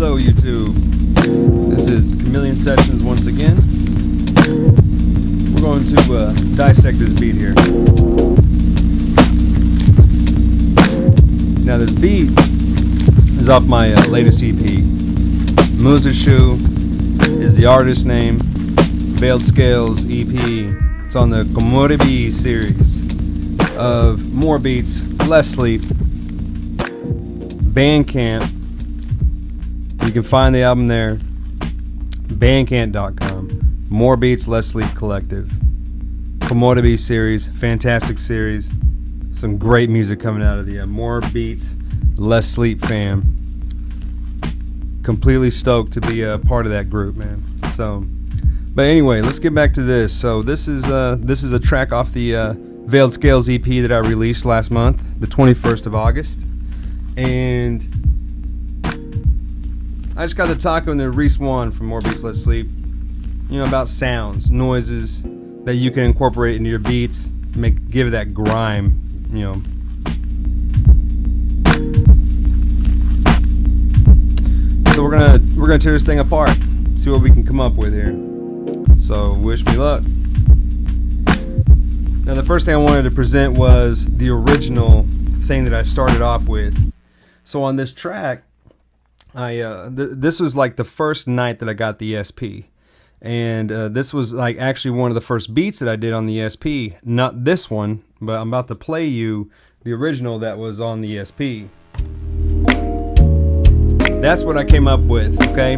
Hello YouTube, this is Chameleon Sessions once again. We're going to dissect this beat here. Now this beat is off my latest EP. Mušḥuššu is the artist name. Veiled Scales EP. It's on the Prodigy series of More Beats, Less Sleep. Bandcamp. You can find the album there. Bandcamp.com. More Beats, Less Sleep Collective. Prodigy series, fantastic series. Some great music coming out of the More Beats, Less Sleep fam. Completely stoked to be a part of that group, man. So, but anyway, let's get back to this. So this is a track off the Veiled Scales EP that I released last month, the 21st of August. And I just got to talking to Reese One from More Beats, Less Sleep, about sounds, noises that you can incorporate into your beats, give it that grime, So we're gonna tear this thing apart, see what we can come up with here. So wish me luck. Now the first thing I wanted to present was the original thing that I started off with. So on this track, this was like the first night that I got the SP, and this was like actually one of the first beats that I did on the SP. Not this one, but I'm about to play you the original that was on the SP. That's what I came up with. Okay,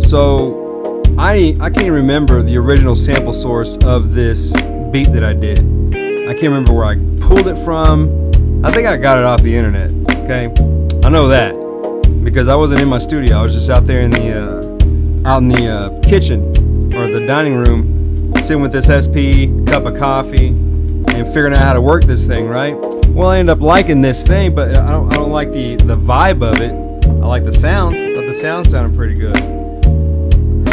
so I can't remember the original sample source of this beat that I did. I can't remember where I pulled it from. I think I got it off the internet. Okay, I know that because I wasn't in my studio. I was just out there in the kitchen or the dining room, sitting with this SP, cup of coffee, and figuring out how to work this thing. Right. Well, I ended up liking this thing, but I don't like the vibe of it. I like the sounds. I thought the sounds sounded pretty good.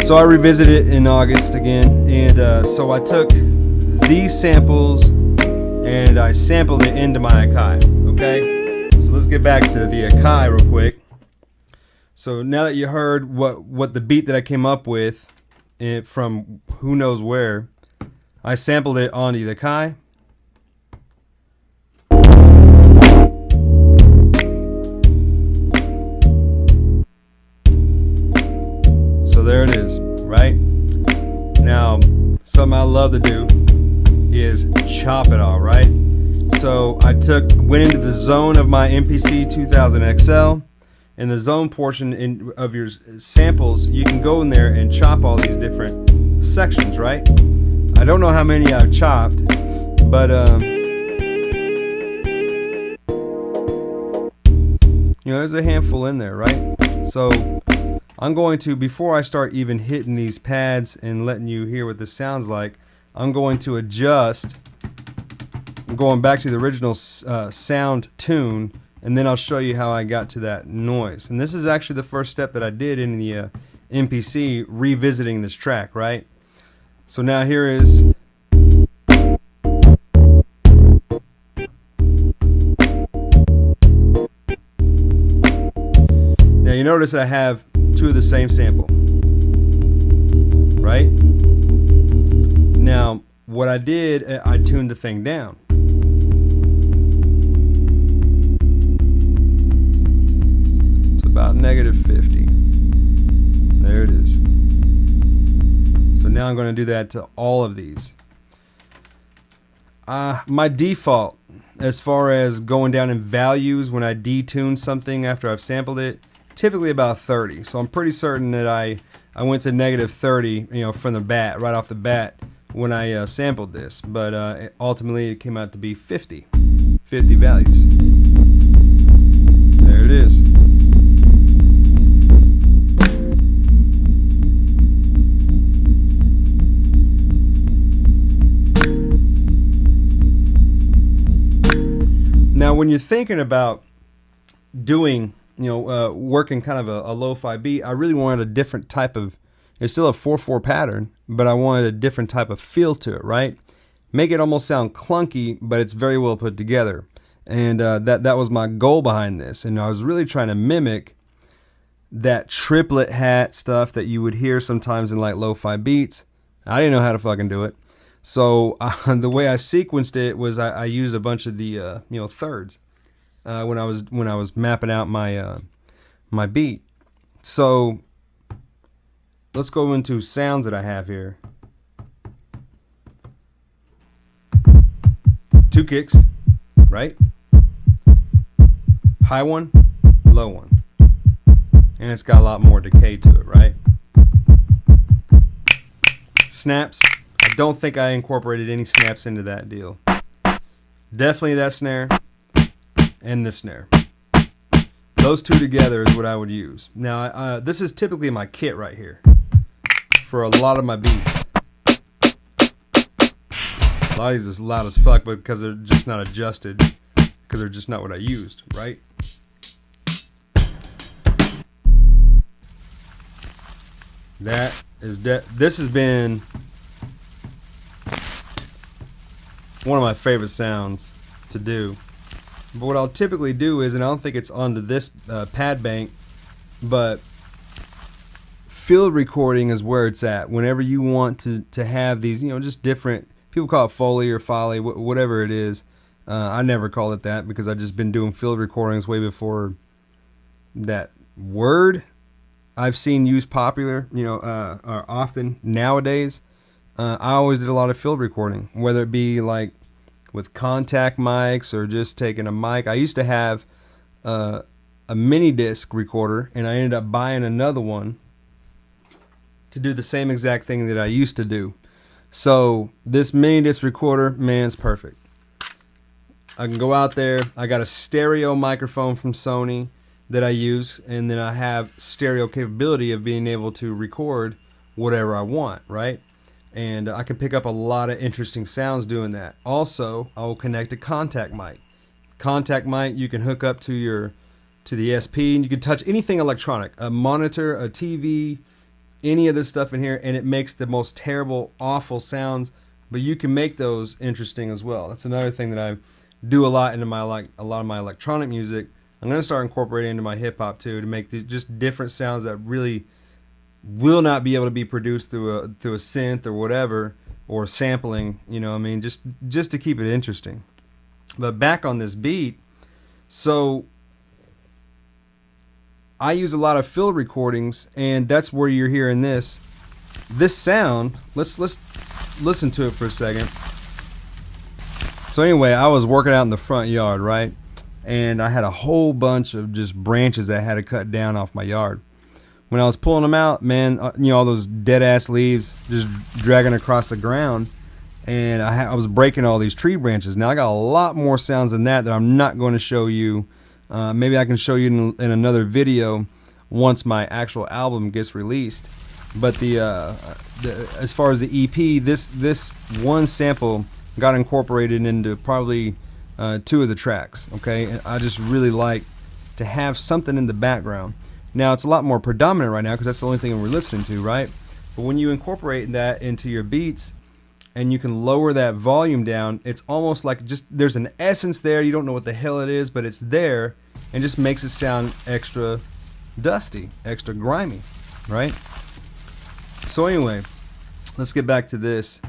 So I revisited it in August again, and so I took these samples and I sampled it into my Akai. Okay, so let's get back to the Akai real quick. So now that you heard what the beat that I came up with from who knows where, I sampled it onto the Akai. So there it is, right? Now, something I love to do is chop it all, right? So I went into the zone of my MPC 2000 XL. In the zone portion of your samples, you can go in there and chop all these different sections, right? I don't know how many I've chopped, but there's a handful in there, right? So I'm going to, before I start even hitting these pads and letting you hear what this sounds like, I'm going to adjust. I'm going back to the original sound tune, and then I'll show you how I got to that noise. And this is actually the first step that I did in the MPC, revisiting this track, right? So now here is. Now you notice I have two of the same sample, right? Now what I did, I tuned the thing down. About -50. There it is. So now I'm going to do that to all of these. My default, as far as going down in values when I detune something after I've sampled it, typically about 30. So I'm pretty certain that I went to -30, from the bat, right off the bat, when I sampled this. But ultimately it came out to be 50 values. There it is. Now, when you're thinking about doing, working kind of a lo-fi beat, I really wanted a different type of, it's still a 4/4 pattern, but I wanted a different type of feel to it, right? Make it almost sound clunky, but it's very well put together. And that was my goal behind this. And I was really trying to mimic that triplet hat stuff that you would hear sometimes in like lo-fi beats. I didn't know how to fucking do it. So the way I sequenced it was I used a bunch of the you know, thirds when I was mapping out my my beat. So let's go into sounds that I have here. 2 kicks, right? High one, low one. And it's got a lot more decay to it, right? Snaps. I don't think I incorporated any snaps into that deal. Definitely that snare and this snare. Those two together is what I would use. Now, this is typically my kit right here for a lot of my beats. A lot of these is loud as fuck, but because they're just not adjusted, because they're just not what I used, right? This has been one of my favorite sounds to do. But what I'll typically do is, and I don't think it's onto this pad bank, but field recording is where it's at. Whenever you want to have these, you know, just different, people call it Foley or Foley, whatever it is. I never call it that because I've just been doing field recordings way before that word I've seen used popular, you know, or often nowadays. I always did a lot of field recording, whether it be like with contact mics or just taking a mic. I used to have a mini disc recorder, and I ended up buying another one to do the same exact thing that I used to do. So this mini disc recorder, man, it's perfect. I can go out there. I got a stereo microphone from Sony that I use, and then I have stereo capability of being able to record whatever I want, right? And I can pick up a lot of interesting sounds doing that. Also, I will connect a contact mic. Contact mic you can hook up to the SP, and you can touch anything electronic, a monitor, a TV, any of this stuff in here, and it makes the most terrible, awful sounds, but you can make those interesting as well. That's another thing that I do a lot into my a lot of my electronic music. I'm going to start incorporating into my hip hop too, to make just different sounds that really will not be able to be produced through a synth or whatever, or sampling, you know what I mean, just to keep it interesting. But back on this beat, so I use a lot of field recordings, and that's where you're hearing this sound. Let's listen to it for a second. So anyway, I was working out in the front yard, right? And I had a whole bunch of just branches that I had to cut down off my yard. When I was pulling them out, man, you know, all those dead ass leaves just dragging across the ground, and I was breaking all these tree branches. Now I got a lot more sounds than that I'm not going to show you. Maybe I can show you in another video once my actual album gets released. But as far as the EP, this one sample got incorporated into probably 2 of the tracks. Okay, and I just really like to have something in the background. Now it's a lot more predominant right now because that's the only thing we're listening to, right? But when you incorporate that into your beats and you can lower that volume down, it's almost like just there's an essence there. You don't know what the hell it is, but it's there, and just makes it sound extra dusty, extra grimy, right? So anyway, let's get back to this.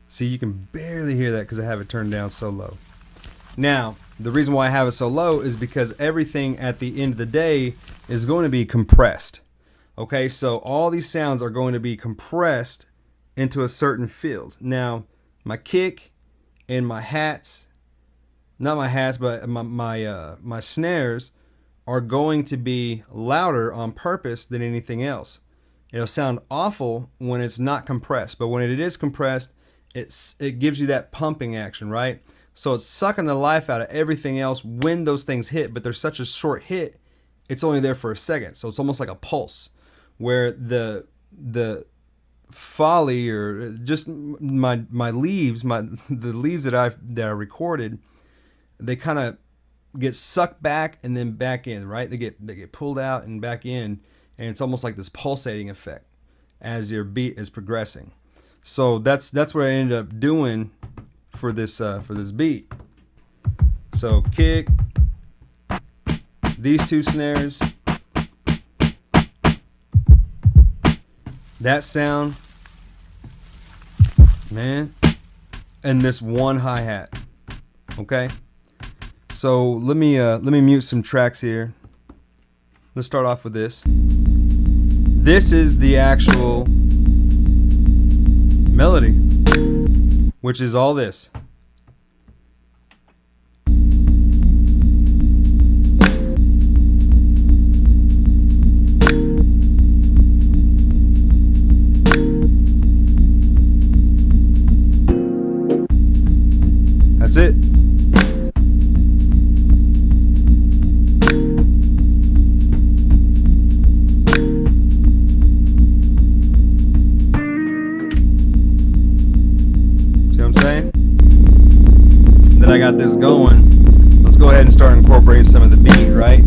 See, you can barely hear that because I have it turned down so low. Now, the reason why I have it so low is because everything at the end of the day is going to be compressed. Okay, so all these sounds are going to be compressed into a certain field. Now, my kick and my hats, not my hats, but my snares are going to be louder on purpose than anything else. It'll sound awful when it's not compressed, but when it is compressed, it gives you that pumping action, right? So it's sucking the life out of everything else when those things hit, but they're such a short hit, it's only there for a second. So it's almost like a pulse, where the folly, or just my leaves, the leaves that I recorded, they kind of get sucked back and then back in, right? They get pulled out and back in, and it's almost like this pulsating effect as your beat is progressing. So that's what I ended up doing for this beat. So kick, these 2 snares, that sound, man, and this one hi-hat. Okay, so let me mute some tracks here. Let's start off with this. This is the actual melody, which is all this. That's it. That I got this going. Let's go ahead and start incorporating some of the beat, right?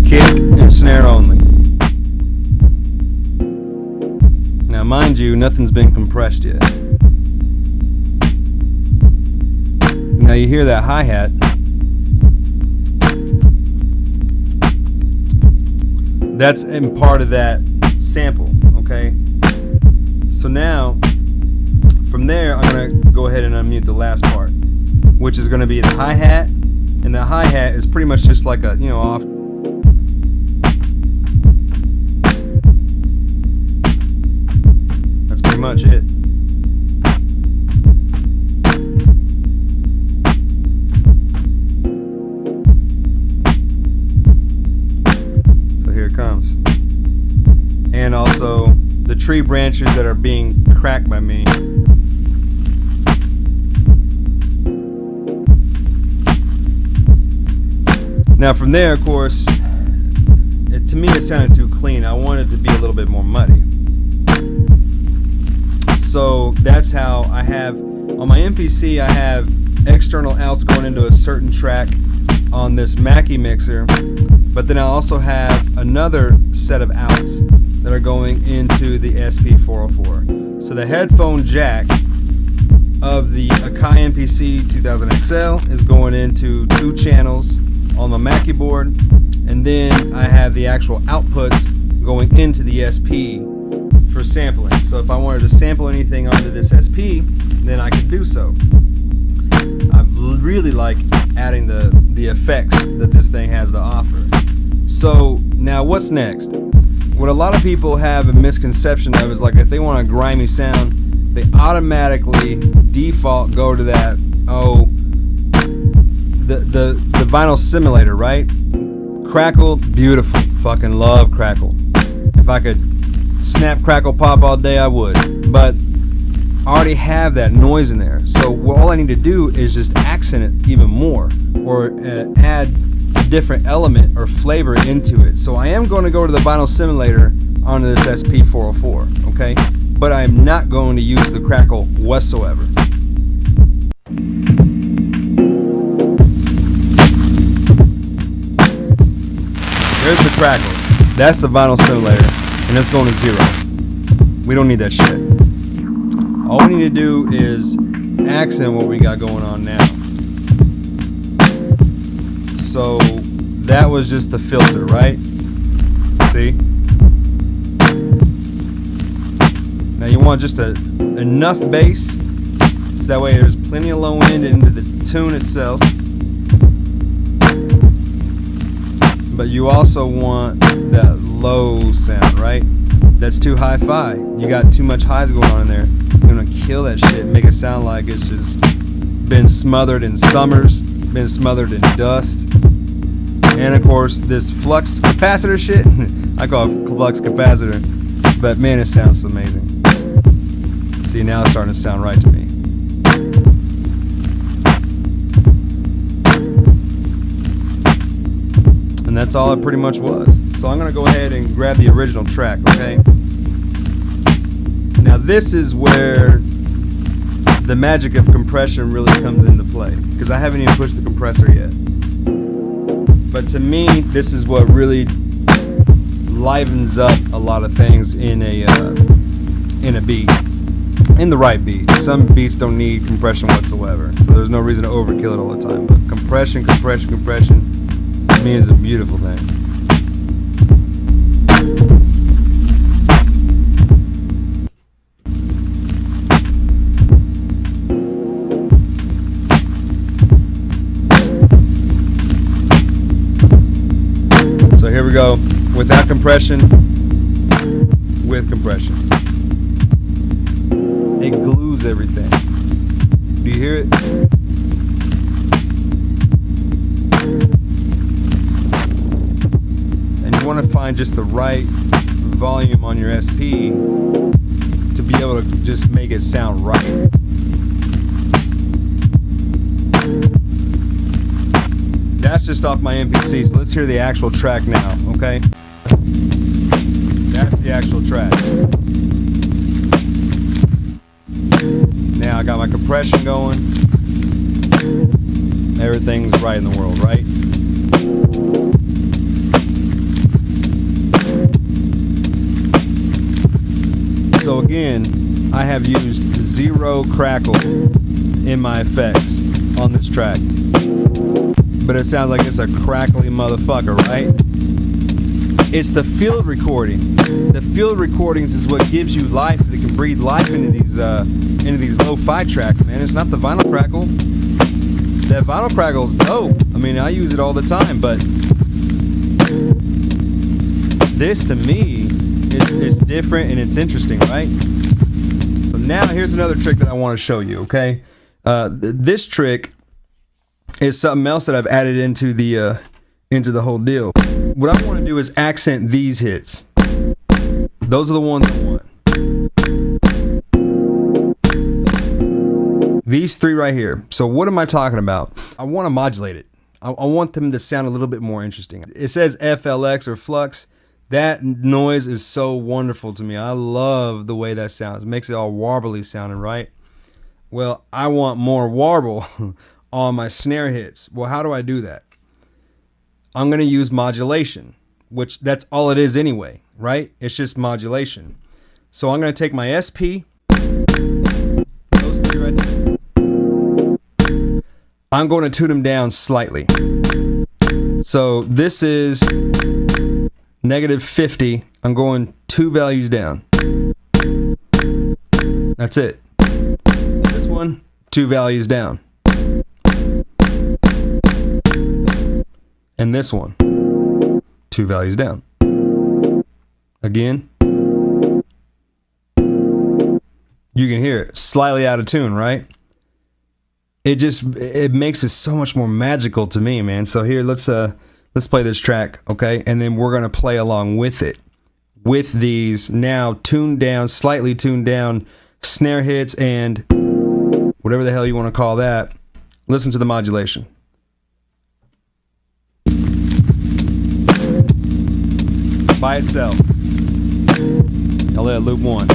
Kick and snare only. Now mind you, nothing's been compressed yet. Now you hear that hi-hat. That's in part of that sample, okay? So now, from there, I'm going to go ahead and unmute the last part, which is going to be the hi-hat, and the hi-hat is pretty much just like a, you know, off. That's pretty much it. So here it comes. And also the tree branches that are being cracked by me. Now from there, of course, to me it sounded too clean. I wanted it to be a little bit more muddy. So that's how I have, on my MPC, I have external outs going into a certain track on this Mackie mixer, but then I also have another set of outs that are going into the SP404. So the headphone jack of the Akai MPC 2000 XL is going into 2 channels on the Mackie board, and then I have the actual outputs going into the SP for sampling. So if I wanted to sample anything onto this SP, then I could do so. I really like adding the effects that this thing has to offer. So now what's next? What a lot of people have a misconception of is, like, if they want a grimy sound, they automatically default go to that, the vinyl simulator, right? Crackle, beautiful, fucking love Crackle. If I could snap, crackle, pop all day, I would, but I already have that noise in there. So all I need to do is just accent it even more, or add a different element or flavor into it. So I am going to go to the vinyl simulator onto this SP404, okay? But I am not going to use the crackle whatsoever. There's the crackle. That's the vinyl simulator, and it's going to 0. We don't need that shit. All we need to do is accent what we got going on now. So that was just the filter, right? See? Now you want just enough bass, so that way there's plenty of low end into the tune itself. But you also want that low sound, right? That's too hi-fi. You got too much highs going on in there. You're gonna kill that shit, make it sound like it's just been smothered in summers, been smothered in dust. And of course this flux capacitor shit, I call it flux capacitor, but man, it sounds amazing. See, now it's starting to sound right to me. And that's all it pretty much was. So I'm gonna go ahead and grab the original track, okay? Now this is where the magic of compression really comes into play, because I haven't even pushed the compressor yet. But to me, this is what really livens up a lot of things in a beat, in the right beat. Some beats don't need compression whatsoever, so there's no reason to overkill it all the time. But compression, compression, compression, to me is a beautiful thing. So here we go, without compression, with compression. It glues everything. Do you hear it? And you want to find just the right volume on your SP to be able to just make it sound right. That's just off my MPC, so let's hear the actual track now, okay? That's the actual track. Now I got my compression going. Everything's right in the world, right? So again, I have used 0 crackle in my effects on this track. But it sounds like it's a crackly motherfucker, right? It's the field recording. The field recordings is what gives you life. That can breathe life into these lo-fi tracks, man. It's not the vinyl crackle. That vinyl crackle is dope. I mean, I use it all the time, but this to me is different and it's interesting, right? So now here's another trick that I want to show you, okay? This trick is something else that I've added into the whole deal. What I want to do is accent these hits. Those are the ones I want. These 3 right here. So what am I talking about? I want to modulate it. I want them to sound a little bit more interesting. It says FLX or flux. That noise is so wonderful to me. I love the way that sounds. It makes it all warbly sounding, right? Well, I want more warble on my snare hits. Well, how do I do that? I'm going to use modulation, which that's all it is anyway, right? It's just modulation. So I'm going to take my SP, those 3 right there. I'm going to tune them down slightly. So this is -50. I'm going 2 values down. That's it. This one, 2 values down. And this one, 2 values down. Again. You can hear it slightly out of tune, right? It makes it so much more magical to me, man. So here, let's play this track, okay? And then we're gonna play along with it, with these now tuned down, slightly tuned down snare hits and whatever the hell you want to call that. Listen to the modulation. By itself. I'll let it loop once.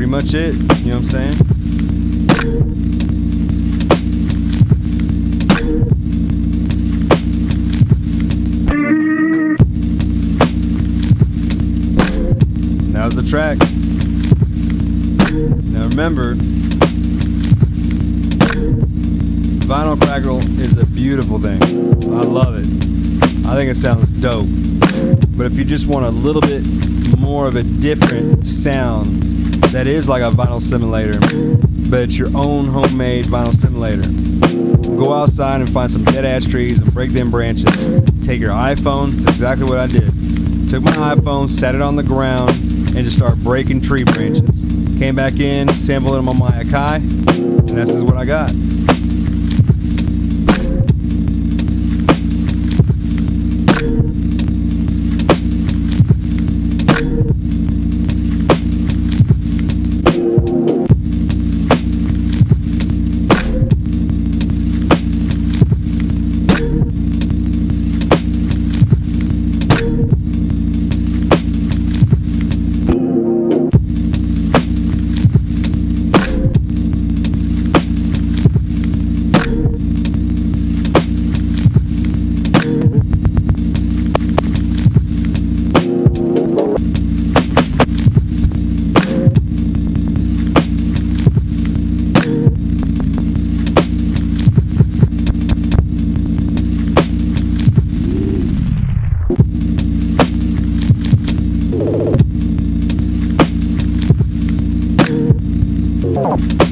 Much it, you know what I'm saying? That was the track. Now remember, vinyl crackle is a beautiful thing. I love it. I think it sounds dope. But if you just want a little bit more of a different sound, that is like a vinyl simulator, but it's your own homemade vinyl simulator. Go outside and find some dead ass trees and break them branches. Take your iPhone, that's exactly what I did. Took my iPhone, sat it on the ground, and just started breaking tree branches. Came back in, sampled them on my Akai, and this is what I got. Peace.